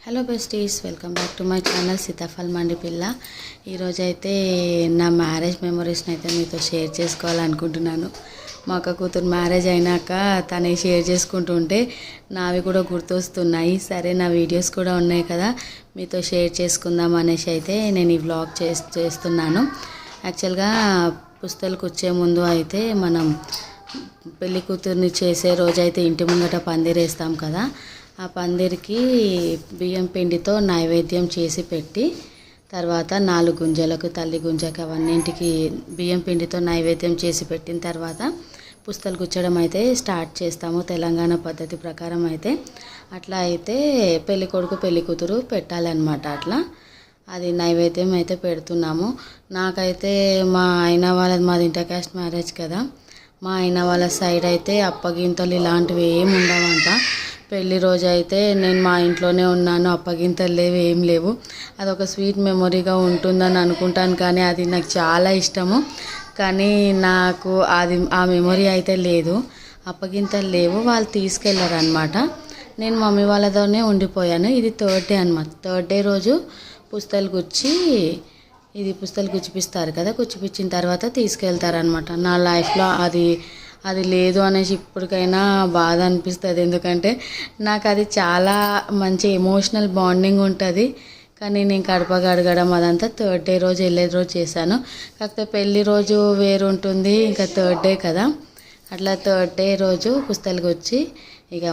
Hello besties, welcome back to my channel Sitaphal Mandi Pilla. ఈరోజైతే నా marriage మెమరీస్ని అయితే మీతో షేర్ చేసుకోవాలనుకుంటున్నాను. మా అక్క కూతురు మ్యారేజ్ అయినాక తనే షేర్ చేసుకుంటుంటే నావి కూడా గుర్తొస్తున్నాయి. సరే, నా వీడియోస్ కూడా ఉన్నాయి కదా, మీతో షేర్ చేసుకుందాం అనేసి అయితే నేను ఈ వ్లాగ్ చేస్తున్నాను. యాక్చువల్గా పుస్తలకు వచ్చే ముందు అయితే మనం పెళ్లి కూతుర్ని చేసే రోజైతే ఇంటి ముంగట పందిరేస్తాం కదా, ఆ పందిరికి బియ్యం పిండితో నైవేద్యం చేసి పెట్టి తర్వాత 4 గుంజలకు తల్లి గుంజకు అవన్నింటికి బియ్యం పిండితో నైవేద్యం చేసి పెట్టిన తర్వాత పుస్తలు గుచ్చడం అయితే స్టార్ట్ చేస్తాము. తెలంగాణ పద్ధతి ప్రకారం అయితే అట్లా అయితే పెళ్లి కొడుకు పెళ్లి కూతురు పెట్టాలన్నమాట. అట్లా అది నైవేద్యం అయితే పెడుతున్నాము. నాకైతే మా అయిన వాళ్ళది, మాది ఇంటర్ కాస్ట్ మ్యారేజ్ కదా, మా అయిన వాళ్ళ సైడ్ అయితే అప్పగింతలు ఇలాంటివి ఏమి ఉండవంట. పెళ్లి రోజు అయితే నేను మా ఇంట్లోనే ఉన్నాను, అప్పగింతలు లేవు, ఏం లేవు. అదొక స్వీట్ మెమొరీగా ఉంటుందని అనుకుంటాను, కానీ అది నాకు చాలా ఇష్టము. కానీ నాకు అది ఆ మెమొరీ అయితే లేదు, అప్పగింతలు లేవు, వాళ్ళు తీసుకెళ్ళారు అనమాట. నేను మమ్మీ వాళ్ళతోనే ఉండిపోయాను. ఇది 3rd డే అనమాట. 3rd డే రోజు పుస్తలు గుచ్చిపిస్తారు కదా, గుచ్చిపించిన తర్వాత తీసుకెళ్తారనమాట. నా లైఫ్లో అది లేదు అనేసి ఇప్పటికైనా బాధ అనిపిస్తుంది. ఎందుకంటే నాకు అది చాలా మంచి ఎమోషనల్ బాండింగ్ ఉంటుంది. కానీ నేను కడప గడగడం అదంతా 3rd డే రోజు వెళ్ళే రోజు చేశాను. కాకపోతే పెళ్లి రోజు వేరు ఉంటుంది, ఇంకా 3rd డే కదా. అట్లా 3rd డే రోజు పుస్తలకు వచ్చి ఇక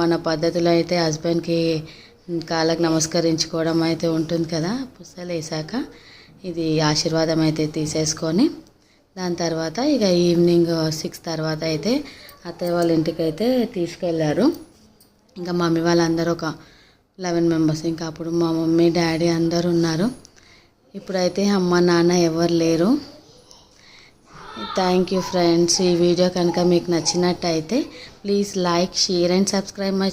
మన పద్ధతిలో అయితే హస్బెండ్కి కాళ్ళకు నమస్కరించుకోవడం అయితే ఉంటుంది కదా. పుస్తలు వేసాక ఇది ఆశీర్వాదం అయితే తీసేసుకొని దాని తర్వాత ఇక ఈవినింగ్ 6 తర్వాత అయితే అత్తయ్య వాళ్ళ ఇంటికి అయితే తీసుకెళ్ళారు. ఇంకా మమ్మీ వాళ్ళందరూ ఒక 11 మెంబర్స్, ఇంకా అప్పుడు మా మమ్మీ డాడీ అందరు ఉన్నారు. ఇప్పుడైతే అమ్మ నాన్న ఎవరు లేరు. Thank you friends. ఈ వీడియో కనుక మీకు నచ్చినట్టయితే please like, share and subscribe my